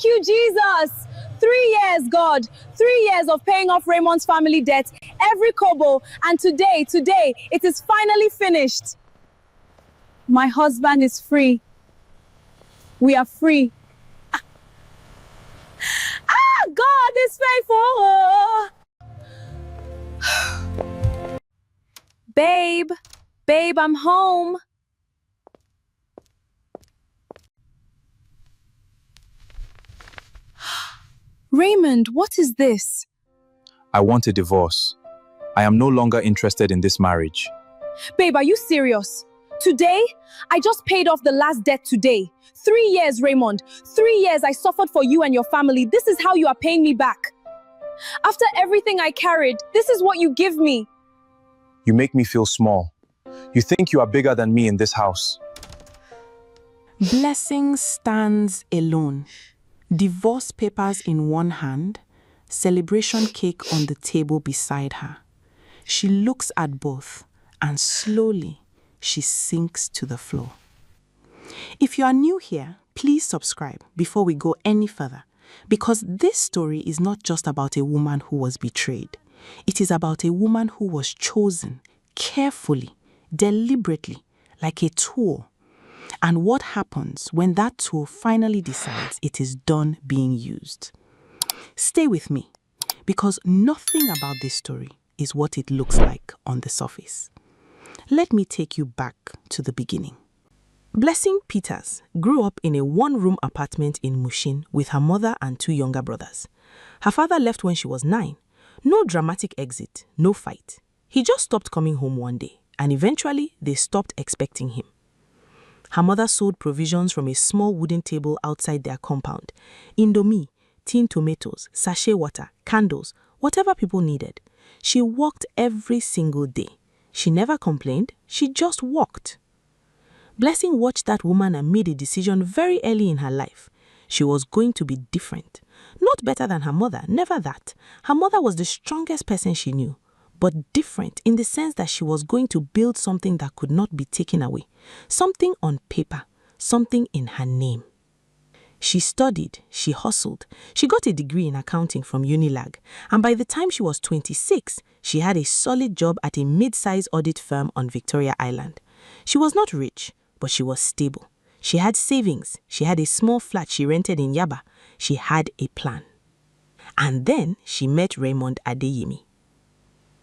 Thank you, Jesus. 3 years, God. 3 years of paying off Raymond's family debt, every kobo, and today, it is finally finished. My husband is free. We are free. God is faithful. Babe, I'm home. Raymond, what is this? I want a divorce. I am no longer interested in this marriage. Babe, are you serious? Today? I just paid off the last debt today. 3 years, Raymond. 3 years I suffered for you and your family. This is how you are paying me back. After everything I carried, this is what you give me. You make me feel small. You think you are bigger than me in this house. Blessing stands alone. Divorce papers in one hand, celebration cake on the table beside her. She looks at both, and slowly she sinks to the floor. If you are new here, please subscribe before we go any further, because this story is not just about a woman who was betrayed. It is about a woman who was chosen carefully, deliberately, like a tool. And what happens when that tool finally decides it is done being used. Stay with me, because nothing about this story is what it looks like on the surface. Let me take you back to the beginning. Blessing Peters grew up in a one-room apartment in Mushin with her mother and 2 younger brothers. Her father left when she was 9. No dramatic exit, no fight. He just stopped coming home one day, and eventually they stopped expecting him. Her mother sold provisions from a small wooden table outside their compound. Indomie, tin tomatoes, sachet water, candles, whatever people needed. She walked every single day. She never complained, she just walked. Blessing watched that woman and made a decision very early in her life. She was going to be different. Not better than her mother, never that. Her mother was the strongest person she knew, but different in the sense that she was going to build something that could not be taken away. Something on paper, something in her name. She studied, she hustled, she got a degree in accounting from Unilag, and by the time she was 26, she had a solid job at a mid-size audit firm on Victoria Island. She was not rich, but she was stable. She had savings, she had a small flat she rented in Yaba, she had a plan. And then she met Raymond Adeyemi.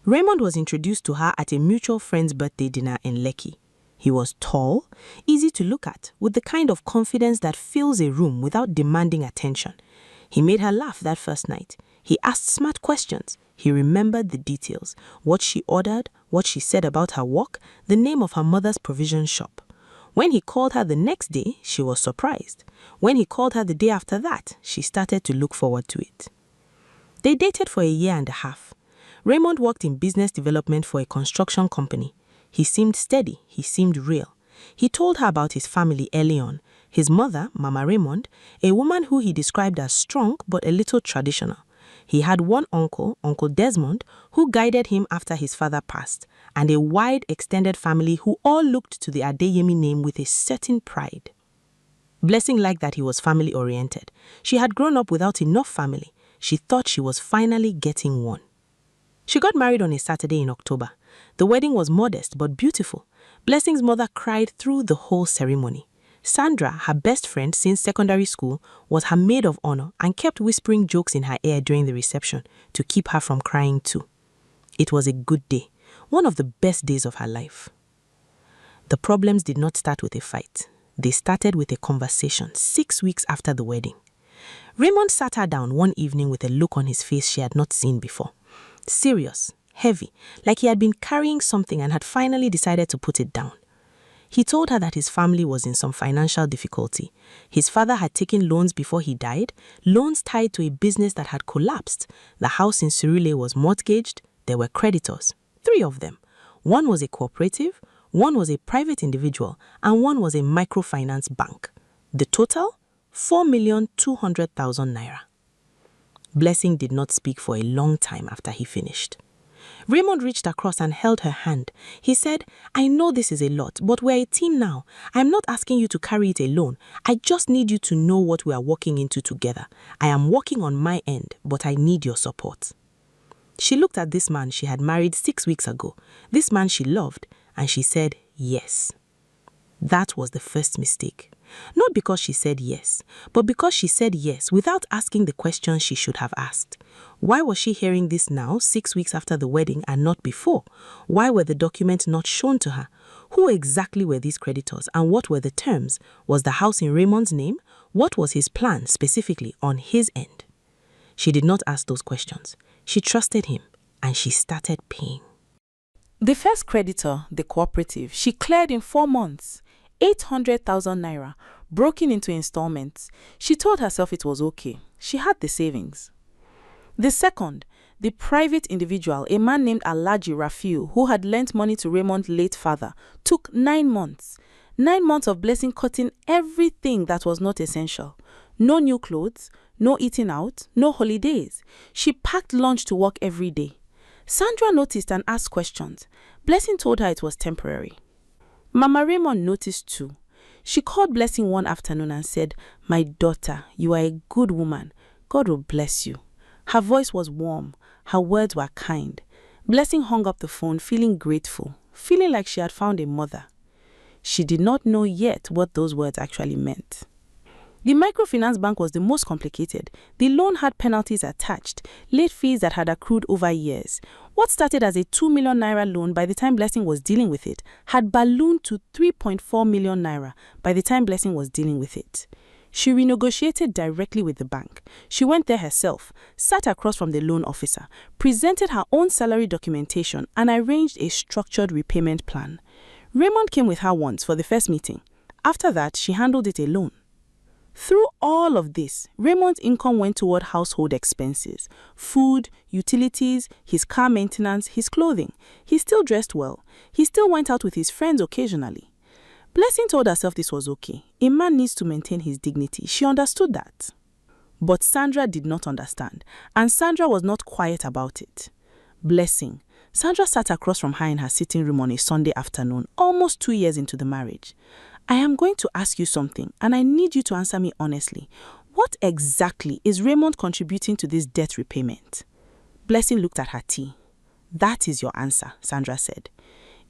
Raymond was introduced to her at a mutual friend's birthday dinner in Lekki. He was tall, easy to look at, with the kind of confidence that fills a room without demanding attention. He made her laugh that first night. He asked smart questions. He remembered the details, what she ordered, what she said about her work, the name of her mother's provision shop. When he called her the next day, she was surprised. When he called her the day after that, she started to look forward to it. They dated for a year and a half. Raymond worked in business development for a construction company. He seemed steady, he seemed real. He told her about his family early on. His mother, Mama Raymond, a woman who he described as strong but a little traditional. He had one uncle, Uncle Desmond, who guided him after his father passed, and a wide extended family who all looked to the Adeyemi name with a certain pride. Blessing liked that he was family-oriented. She had grown up without enough family. She thought she was finally getting one. She got married on a Saturday in October. The wedding was modest but beautiful. Blessing's mother cried through the whole ceremony. Sandra, her best friend since secondary school, was her maid of honor and kept whispering jokes in her ear during the reception to keep her from crying too. It was a good day, one of the best days of her life. The problems did not start with a fight. They started with a conversation 6 weeks after the wedding. Raymond sat her down one evening with a look on his face she had not seen before. Serious, heavy, like he had been carrying something and had finally decided to put it down. He told her that his family was in some financial difficulty. His father had taken loans before he died, loans tied to a business that had collapsed. The house in Surulere was mortgaged. There were creditors, 3 of them. One was a cooperative, one was a private individual, and one was a microfinance bank. The total? 4,200,000 naira. Blessing did not speak for a long time after he finished. Raymond reached across and held her hand. He said, "I know this is a lot, but we're a team now. I'm not asking you to carry it alone. I just need you to know what we are walking into together. I am working on my end, but I need your support." She looked at this man she had married 6 weeks ago, this man she loved, and she said yes. That was the first mistake. Not because she said yes, but because she said yes without asking the questions she should have asked. Why was she hearing this now, 6 weeks after the wedding, and not before? Why were the documents not shown to her? Who exactly were these creditors, and what were the terms? Was the house in Raymond's name? What was his plan specifically on his end? She did not ask those questions. She trusted him, and she started paying. The first creditor, the cooperative, she cleared in 4 months. 800,000 naira, broken into installments. She told herself it was okay. She had the savings. The second, the private individual, a man named Alhaji Rafiu, who had lent money to Raymond's late father, took 9 months. 9 months of Blessing cutting everything that was not essential. No new clothes, no eating out, no holidays. She packed lunch to work every day. Sandra noticed and asked questions. Blessing told her it was temporary. Mama Raymond noticed too. She called Blessing one afternoon and said, "My daughter, you are a good woman. God will bless you." Her voice was warm. Her words were kind. Blessing hung up the phone feeling grateful, feeling like she had found a mother. She did not know yet what those words actually meant. The microfinance bank was the most complicated. The loan had penalties attached, late fees that had accrued over years. What started as a 2 million naira loan by the time Blessing was dealing with it had ballooned to 3.4 million naira by the time Blessing was dealing with it. She renegotiated directly with the bank. She went there herself, sat across from the loan officer, presented her own salary documentation, and arranged a structured repayment plan. Raymond came with her once for the first meeting. After that, she handled it alone. Through all of this, Raymond's income went toward household expenses, food, utilities, his car maintenance, his clothing. He still dressed well. He still went out with his friends occasionally. Blessing told herself this was okay. A man needs to maintain his dignity. She understood that. But Sandra did not understand, and Sandra was not quiet about it. Blessing. Sandra sat across from her in her sitting room on a Sunday afternoon, almost 2 years into the marriage. "I am going to ask you something, and I need you to answer me honestly. What exactly is Raymond contributing to this debt repayment?" Blessing looked at her tea. "That is your answer," Sandra said.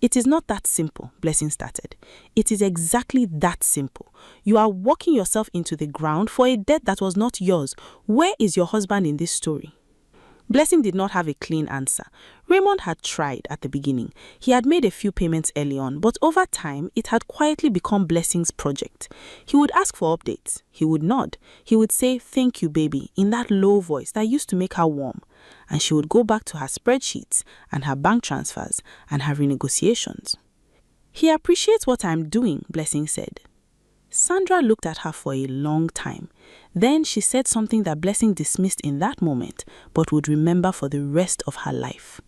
"It is not that simple," Blessing started. "It is exactly that simple. You are walking yourself into the ground for a debt that was not yours. Where is your husband in this story?" Blessing did not have a clean answer. Raymond had tried at the beginning. He had made a few payments early on, but over time, it had quietly become Blessing's project. He would ask for updates. He would nod. He would say, "Thank you, baby," in that low voice that used to make her warm. And she would go back to her spreadsheets and her bank transfers and her renegotiations. "He appreciates what I'm doing," Blessing said. Sandra looked at her for a long time. Then she said something that Blessing dismissed in that moment, but would remember for the rest of her life.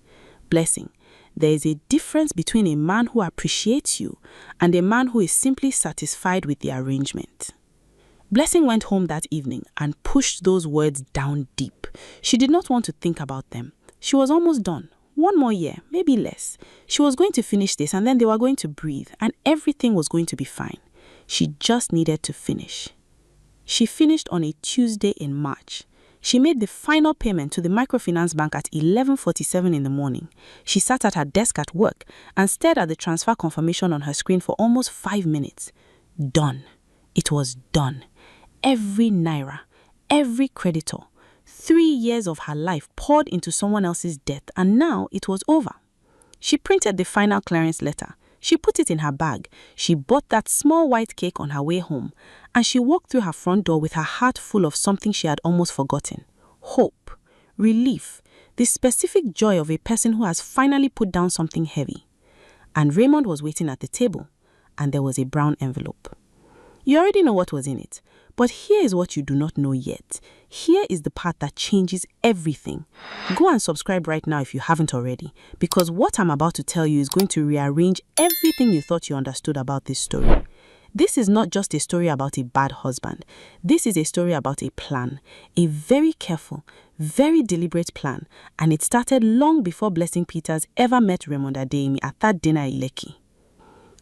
"Blessing, there is a difference between a man who appreciates you and a man who is simply satisfied with the arrangement." Blessing went home that evening and pushed those words down deep. She did not want to think about them. She was almost done. 1 more year, maybe less. She was going to finish this, and then they were going to breathe, and everything was going to be fine. She just needed to finish. She finished on a Tuesday in March. She made the final payment to the microfinance bank at 11:47 in the morning. She sat at her desk at work and stared at the transfer confirmation on her screen for almost 5 minutes. Done. It was done. Every naira, every creditor, 3 years of her life poured into someone else's debt, and now it was over. She printed the final clearance letter. She put it in her bag. She bought that small white cake on her way home, and she walked through her front door with her heart full of something she had almost forgotten. Hope, relief, the specific joy of a person who has finally put down something heavy. And Raymond was waiting at the table, and there was a brown envelope. You already know what was in it, but here is what you do not know yet. Here is the part that changes everything. Go and subscribe right now if you haven't already, because what I'm about to tell you is going to rearrange everything you thought you understood about this story. This is not just a story about a bad husband. This is a story about a plan, a very careful, very deliberate plan, and it started long before Blessing Peters ever met Raymond Adeyemi at that dinner in Lekki.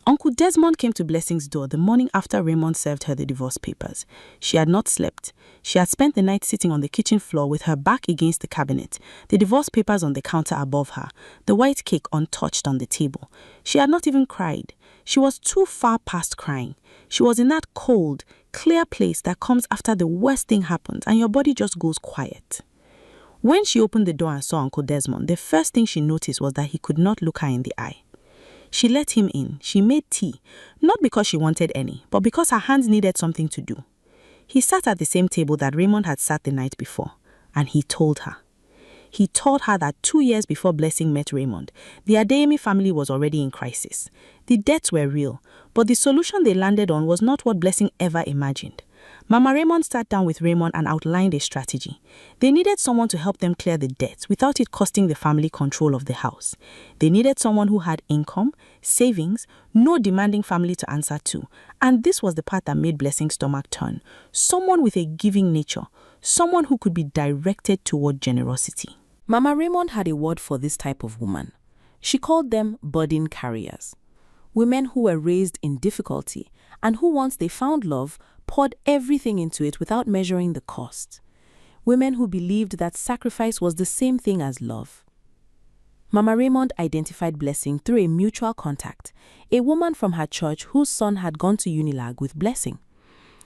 Uncle Desmond came to Blessing's door the morning after Raymond served her the divorce papers. She had not slept. She had spent the night sitting on the kitchen floor with her back against the cabinet, the divorce papers on the counter above her, the white cake untouched on the table. She had not even cried. She was too far past crying. She was in that cold, clear place that comes after the worst thing happens and your body just goes quiet. When she opened the door and saw Uncle Desmond, the first thing she noticed was that he could not look her in the eye. She let him in. She made tea, not because she wanted any, but because her hands needed something to do. He sat at the same table that Raymond had sat the night before, and he told her. He told her that 2 years before Blessing met Raymond, the Adeyemi family was already in crisis. The debts were real, but the solution they landed on was not what Blessing ever imagined. Mama Raymond sat down with Raymond and outlined a strategy. They needed someone to help them clear the debts without it costing the family control of the house. They needed someone who had income, savings, no demanding family to answer to. And this was the part that made Blessing's stomach turn. Someone with a giving nature, someone who could be directed toward generosity. Mama Raymond had a word for this type of woman. She called them burden carriers. Women who were raised in difficulty and who, once they found love, poured everything into it without measuring the cost. Women who believed that sacrifice was the same thing as love. Mama Raymond identified Blessing through a mutual contact, a woman from her church whose son had gone to Unilag with Blessing.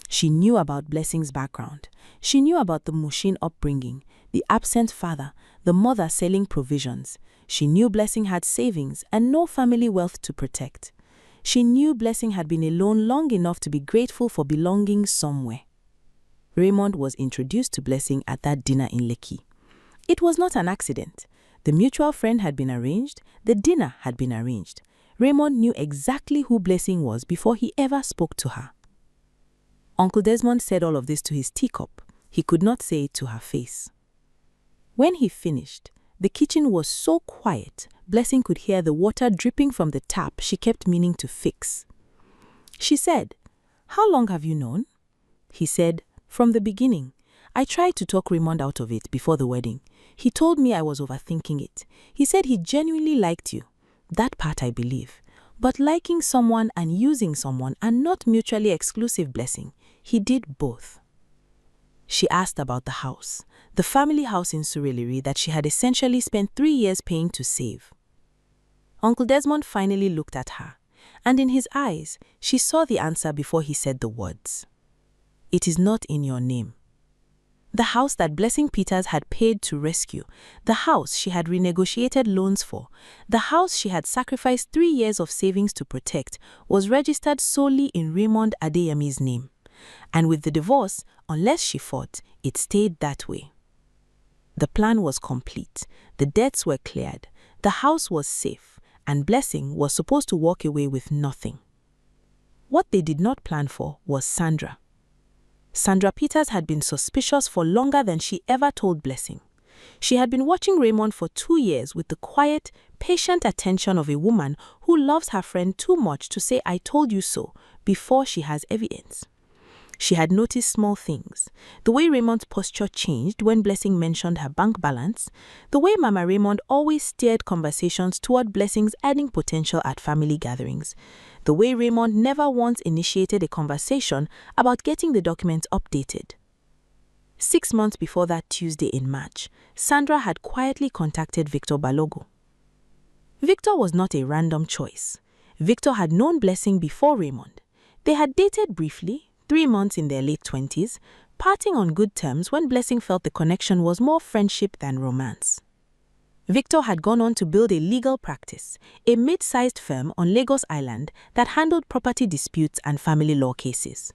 She knew about Blessing's background. She knew about the Mushin upbringing, the absent father, the mother selling provisions. She knew Blessing had savings and no family wealth to protect. She knew Blessing had been alone long enough to be grateful for belonging somewhere. Raymond was introduced to Blessing at that dinner in Lekki. It was not an accident. The mutual friend had been arranged. The dinner had been arranged. Raymond knew exactly who Blessing was before he ever spoke to her. Uncle Desmond said all of this to his teacup. He could not say it to her face. When he finished, the kitchen was so quiet, Blessing could hear the water dripping from the tap she kept meaning to fix. She said, "How long have you known?" He said, "From the beginning. I tried to talk Raymond out of it before the wedding. He told me I was overthinking it. He said he genuinely liked you. That part I believe. But liking someone and using someone are not mutually exclusive, Blessing. He did both." She asked about the house, the family house in Surulere that she had essentially spent 3 years paying to save. Uncle Desmond finally looked at her, and in his eyes, she saw the answer before he said the words. "It is not in your name." The house that Blessing Peters had paid to rescue, the house she had renegotiated loans for, the house she had sacrificed 3 years of savings to protect, was registered solely in Raymond Adeyemi's name. And with the divorce, unless she fought, it stayed that way. The plan was complete. The debts were cleared. The house was safe, and Blessing was supposed to walk away with nothing. What they did not plan for was Sandra. Sandra Peters had been suspicious for longer than she ever told Blessing. She had been watching Raymond for 2 years with the quiet, patient attention of a woman who loves her friend too much to say "I told you so" before she has evidence. She had noticed small things, the way Raymond's posture changed when Blessing mentioned her bank balance, the way Mama Raymond always steered conversations toward Blessing's earning potential at family gatherings, the way Raymond never once initiated a conversation about getting the documents updated. 6 months before that Tuesday in March, Sandra had quietly contacted Victor Balogo. Victor was not a random choice. Victor had known Blessing before Raymond. They had dated briefly, 3 months in their late 20s, parting on good terms when Blessing felt the connection was more friendship than romance. Victor had gone on to build a legal practice, a mid-sized firm on Lagos Island that handled property disputes and family law cases.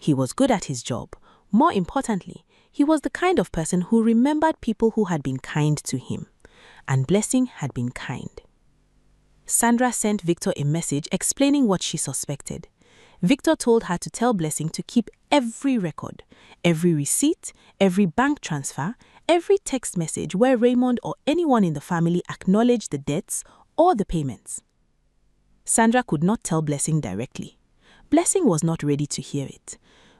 He was good at his job. More importantly, he was the kind of person who remembered people who had been kind to him. And Blessing had been kind. Sandra sent Victor a message explaining what she suspected. Victor told her to tell Blessing to keep every record, every receipt, every bank transfer, every text message where Raymond or anyone in the family acknowledged the debts or the payments. Sandra could not tell Blessing directly, Blessing was not ready to hear it.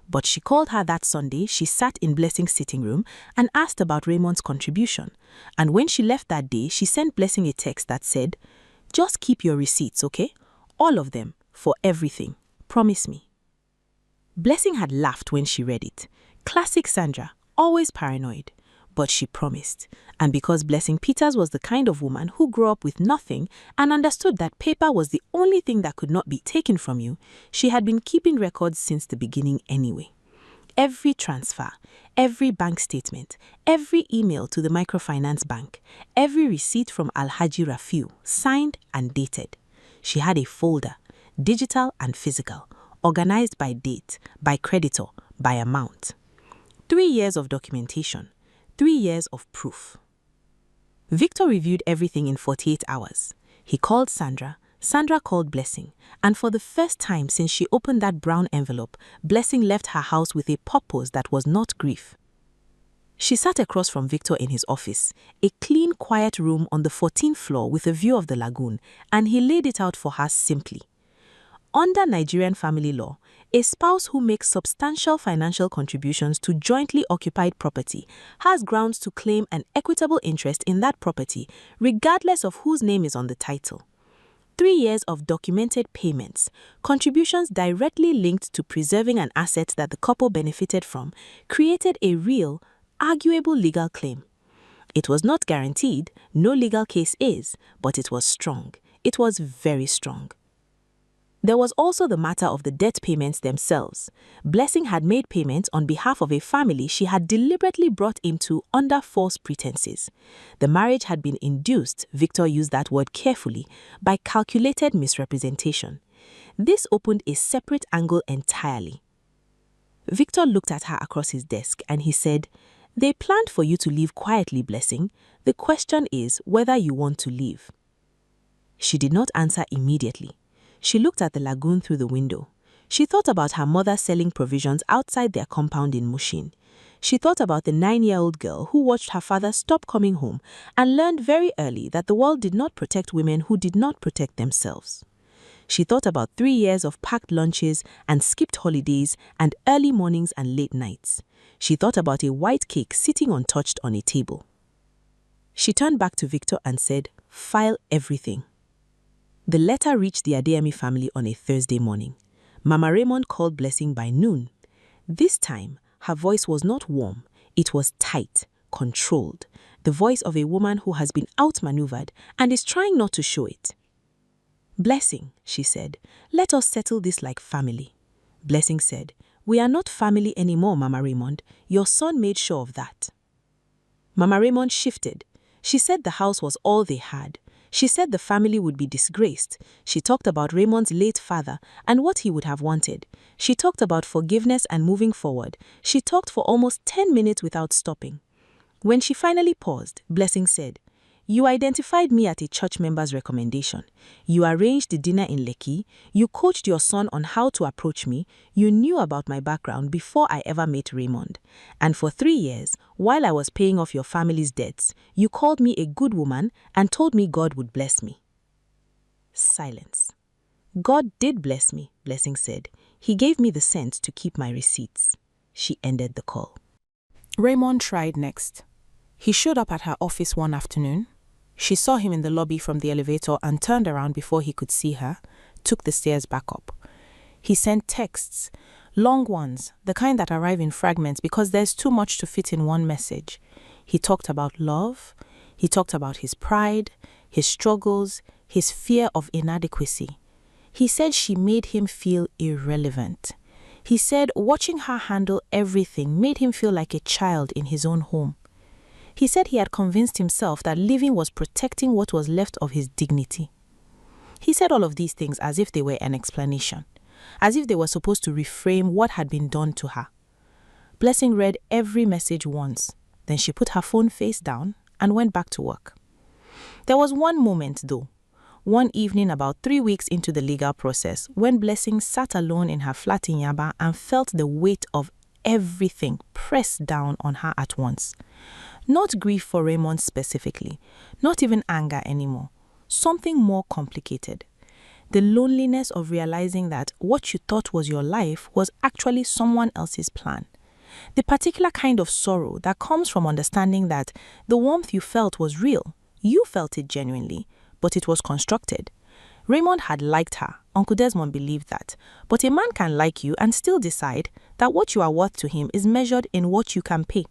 But she called her that Sunday. She sat in Blessing's sitting room and asked about Raymond's contribution. And when she left that day, she sent Blessing a text that said, "Just keep your receipts, okay? All of them, for everything. Promise me." Blessing had laughed when she read it. Classic Sandra, always paranoid. But she promised. And because Blessing Peters was the kind of woman who grew up with nothing and understood that paper was the only thing that could not be taken from you, she had been keeping records since the beginning anyway. Every transfer, every bank statement, every email to the microfinance bank, every receipt from Alhaji Rafiu, signed and dated. She had a folder, digital and physical, organized by date, by creditor, by amount. 3 years of documentation. 3 years of proof. Victor reviewed everything in 48 hours. He called Sandra, Sandra called Blessing, and for the first time since she opened that brown envelope, Blessing left her house with a purpose that was not grief. She sat across from Victor in his office, a clean, quiet room on the 14th floor with a view of the lagoon, and he laid it out for her simply. Under Nigerian family law, a spouse who makes substantial financial contributions to jointly occupied property has grounds to claim an equitable interest in that property, regardless of whose name is on the title. 3 years of documented payments, contributions directly linked to preserving an asset that the couple benefited from, created a real, arguable legal claim. It was not guaranteed, no legal case is, but it was strong. It was very strong. There was also the matter of the debt payments themselves. Blessing had made payments on behalf of a family she had deliberately brought into under false pretenses. The marriage had been induced, Victor used that word carefully, by calculated misrepresentation. This opened a separate angle entirely. Victor looked at her across his desk and he said, "They planned for you to leave quietly, Blessing. The question is whether you want to leave." She did not answer immediately. She looked at the lagoon through the window. She thought about her mother selling provisions outside their compound in Mushin. She thought about the 9-year-old girl who watched her father stop coming home and learned very early that the world did not protect women who did not protect themselves. She thought about 3 years of packed lunches and skipped holidays and early mornings and late nights. She thought about a white cake sitting untouched on a table. She turned back to Victor and said, "File everything." The letter reached the Adeyemi family on a Thursday morning. Mama Raymond called Blessing by noon. This time, her voice was not warm. It was tight, controlled. The voice of a woman who has been outmaneuvered and is trying not to show it. "Blessing," she said, "let us settle this like family." Blessing said, "We are not family anymore, Mama Raymond. Your son made sure of that." Mama Raymond shifted. She said the house was all they had. She said the family would be disgraced. She talked about Raymond's late father and what he would have wanted. She talked about forgiveness and moving forward. She talked for almost 10 minutes without stopping. When she finally paused, Blessing said, "You identified me at a church member's recommendation. You arranged the dinner in Lekki. You coached your son on how to approach me. You knew about my background before I ever met Raymond. And for 3 years, while I was paying off your family's debts, you called me a good woman and told me God would bless me." Silence. "God did bless me," Blessing said. "He gave me the sense to keep my receipts." She ended the call. Raymond tried next. He showed up at her office one afternoon. She saw him in the lobby from the elevator and turned around before he could see her, took the stairs back up. He sent texts, long ones, the kind that arrive in fragments because there's too much to fit in one message. He talked about love. He talked about his pride, his struggles, his fear of inadequacy. He said she made him feel irrelevant. He said watching her handle everything made him feel like a child in his own home. He said he had convinced himself that living was protecting what was left of his dignity. He said all of these things as if they were an explanation, as if they were supposed to reframe what had been done to her. Blessing read every message once, then she put her phone face down and went back to work. There was one moment, though, one evening about 3 weeks into the legal process, when Blessing sat alone in her flat in Yaba and felt the weight of everything pressed down on her at once. Not grief for Raymond specifically, not even anger anymore, something more complicated. The loneliness of realizing that what you thought was your life was actually someone else's plan. The particular kind of sorrow that comes from understanding that the warmth you felt was real. You felt it genuinely, but it was constructed. Raymond had liked her. Uncle Desmond believed that. But a man can like you and still decide that what you are worth to him is measured in what you can pay.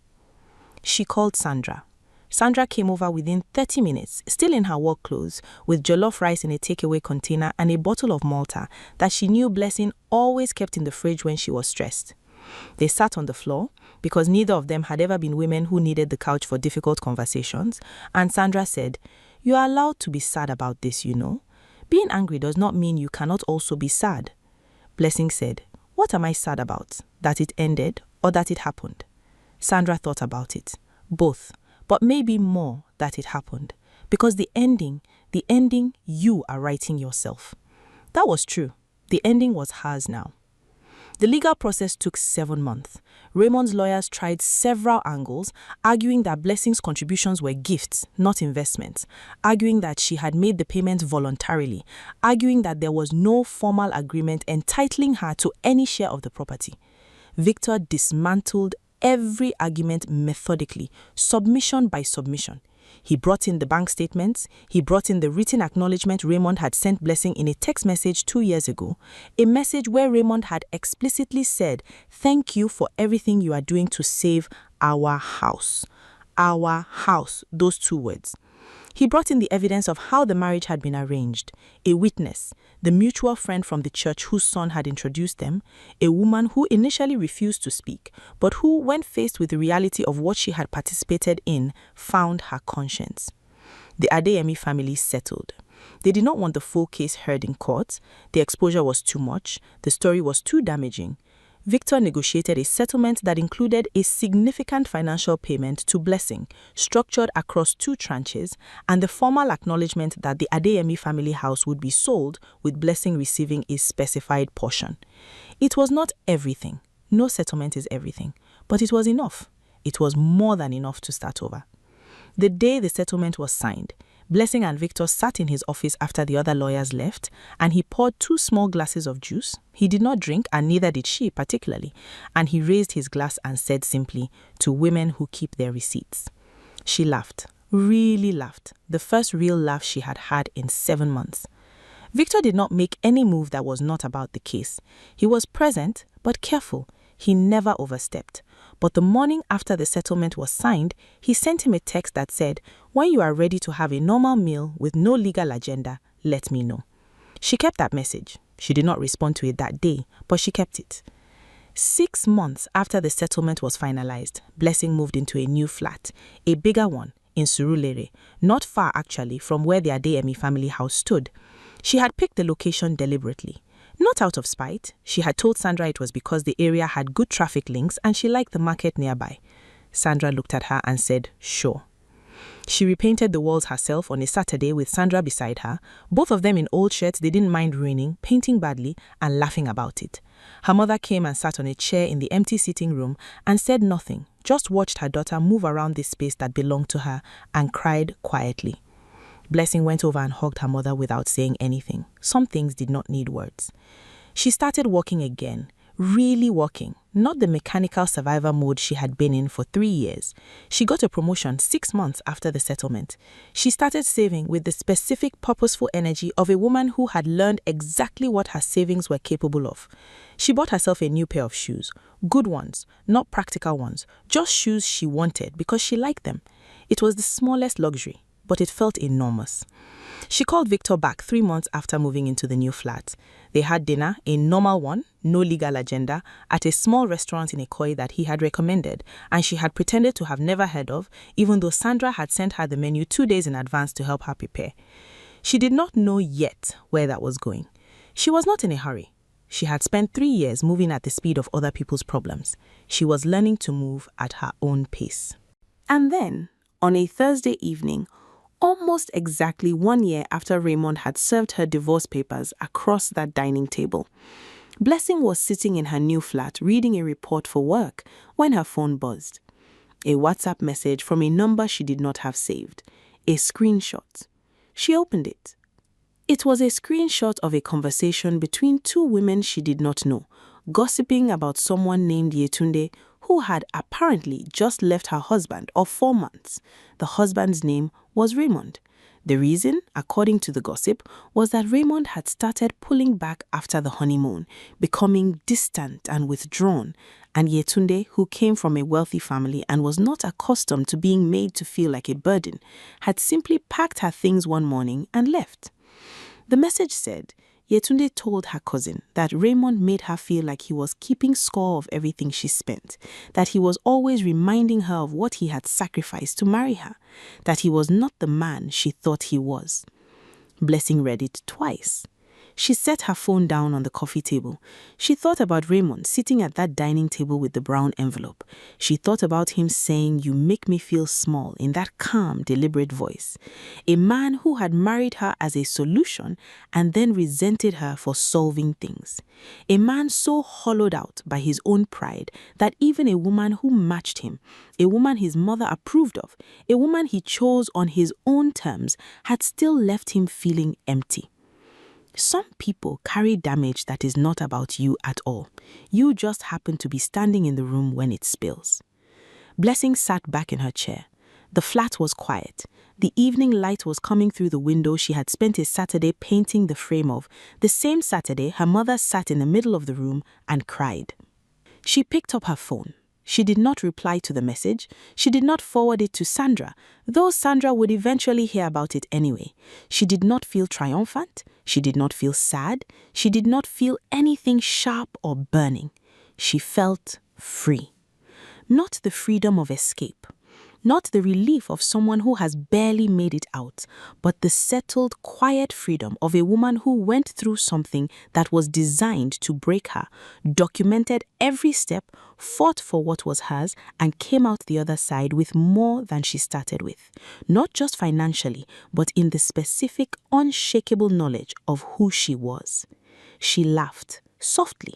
She called Sandra. Sandra came over within 30 minutes, still in her work clothes, with jollof rice in a takeaway container and a bottle of Malta that she knew Blessing always kept in the fridge when she was stressed. They sat on the floor, because neither of them had ever been women who needed the couch for difficult conversations, and Sandra said, "You are allowed to be sad about this, you know. Being angry does not mean you cannot also be sad." Blessing said, "What am I sad about? That it ended or that it happened?" Sandra thought about it. Both, but maybe more that it happened. Because the ending, you are writing yourself. That was true. The ending was hers now. The legal process took 7 months. Raymond's lawyers tried several angles, arguing that Blessing's contributions were gifts, not investments, arguing that she had made the payments voluntarily, arguing that there was no formal agreement entitling her to any share of the property. Victor dismantled every argument methodically, submission by submission. He brought in the bank statements. He brought in the written acknowledgement Raymond had sent Blessing in a text message 2 years ago, a message where Raymond had explicitly said, "Thank you for everything you are doing to save our house." Our house, those 2 words. He brought in the evidence of how the marriage had been arranged, a witness, the mutual friend from the church whose son had introduced them, a woman who initially refused to speak, but who, when faced with the reality of what she had participated in, found her conscience. The Adeyemi family settled. They did not want the full case heard in court. The exposure was too much. The story was too damaging. Victor negotiated a settlement that included a significant financial payment to Blessing, structured across 2 tranches, and the formal acknowledgement that the Adeyemi family house would be sold, with Blessing receiving a specified portion. It was not everything. No settlement is everything. But it was enough. It was more than enough to start over. The day the settlement was signed, Blessing and Victor sat in his office after the other lawyers left, and he poured 2 small glasses of juice. He did not drink, and neither did she particularly, and he raised his glass and said simply, "To women who keep their receipts." She laughed, really laughed, the first real laugh she had had in 7 months. Victor did not make any move that was not about the case. He was present, but careful. He never overstepped. But the morning after the settlement was signed, he sent him a text that said, "When you are ready to have a normal meal with no legal agenda, let me know." She kept that message. She did not respond to it that day, but she kept it. 6 months after the settlement was finalized, Blessing moved into a new flat, a bigger one, in Surulere, not far actually from where the Adeyemi family house stood. She had picked the location deliberately. Not out of spite. She had told Sandra it was because the area had good traffic links and she liked the market nearby. Sandra looked at her and said, "Sure." She repainted the walls herself on a Saturday with Sandra beside her, both of them in old shirts they didn't mind ruining, painting badly, and laughing about it. Her mother came and sat on a chair in the empty sitting room and said nothing, just watched her daughter move around this space that belonged to her and cried quietly. Blessing went over and hugged her mother without saying anything. Some things did not need words. She started walking again, really walking, not the mechanical survivor mode she had been in for 3 years. She got a promotion 6 months after the settlement. She started saving with the specific, purposeful energy of a woman who had learned exactly what her savings were capable of. She bought herself a new pair of shoes, good ones, not practical ones, just shoes she wanted because she liked them. It was the smallest luxury, but it felt enormous. She called Victor back 3 months after moving into the new flat. They had dinner, a normal one, no legal agenda, at a small restaurant in Ikoyi that he had recommended, and she had pretended to have never heard of, even though Sandra had sent her the menu 2 days in advance to help her prepare. She did not know yet where that was going. She was not in a hurry. She had spent 3 years moving at the speed of other people's problems. She was learning to move at her own pace. And then, on a Thursday evening, almost exactly 1 year after Raymond had served her divorce papers across that dining table, Blessing was sitting in her new flat reading a report for work when her phone buzzed. A WhatsApp message from a number she did not have saved. A screenshot. She opened it. It was a screenshot of a conversation between two women she did not know, gossiping about someone named Yetunde who had apparently just left her husband of 4 months. The husband's name was Raymond. The reason, according to the gossip, was that Raymond had started pulling back after the honeymoon, becoming distant and withdrawn, and Yetunde, who came from a wealthy family and was not accustomed to being made to feel like a burden, had simply packed her things one morning and left. The message said, Yetunde told her cousin that Raymond made her feel like he was keeping score of everything she spent, that he was always reminding her of what he had sacrificed to marry her, that he was not the man she thought he was. Blessing read it twice. She set her phone down on the coffee table. She thought about Raymond sitting at that dining table with the brown envelope. She thought about him saying, "You make me feel small," in that calm, deliberate voice. A man who had married her as a solution and then resented her for solving things. A man so hollowed out by his own pride that even a woman who matched him, a woman his mother approved of, a woman he chose on his own terms, had still left him feeling empty. Some people carry damage that is not about you at all. You just happen to be standing in the room when it spills. Blessing sat back in her chair. The flat was quiet. The evening light was coming through the window she had spent a Saturday painting the frame of. The same Saturday, her mother sat in the middle of the room and cried. She picked up her phone. She did not reply to the message. She did not forward it to Sandra, though Sandra would eventually hear about it anyway. She did not feel triumphant. She did not feel sad. She did not feel anything sharp or burning. She felt free. Not the freedom of escape. Not the relief of someone who has barely made it out, but the settled, quiet freedom of a woman who went through something that was designed to break her, documented every step, fought for what was hers, and came out the other side with more than she started with. Not just financially, but in the specific, unshakable knowledge of who she was. She laughed, softly.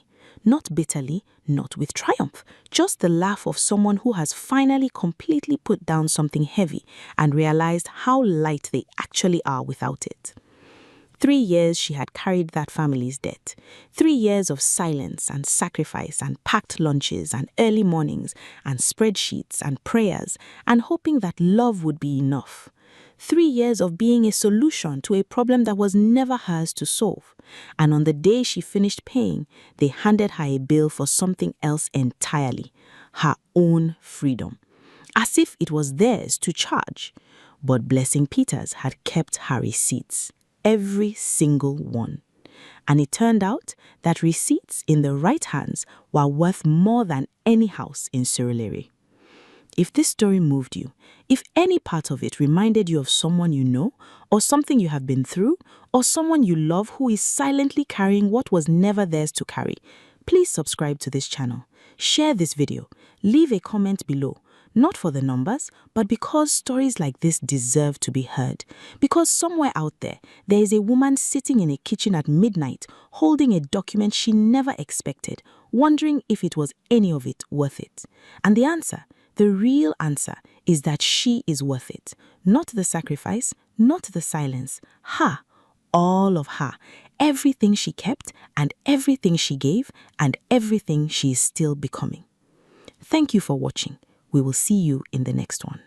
Not bitterly, not with triumph, just the laugh of someone who has finally completely put down something heavy and realized how light they actually are without it. 3 years she had carried that family's debt. 3 years of silence and sacrifice and packed lunches and early mornings and spreadsheets and prayers and hoping that love would be enough. 3 years of being a solution to a problem that was never hers to solve. And on the day she finished paying, they handed her a bill for something else entirely, her own freedom, as if it was theirs to charge. But Blessing Peters had kept her receipts, every single one. And it turned out that receipts in the right hands were worth more than any house in Surulere. If this story moved you, if any part of it reminded you of someone you know, or something you have been through, or someone you love who is silently carrying what was never theirs to carry, please subscribe to this channel. Share this video. Leave a comment below. Not for the numbers, but because stories like this deserve to be heard. Because somewhere out there is a woman sitting in a kitchen at midnight, holding a document she never expected, wondering if it was any of it worth it. And the answer, the real answer, is that she is worth it. Not the sacrifice, not the silence. Her, all of her. Everything she kept and everything she gave and everything she is still becoming. Thank you for watching. We will see you in the next one.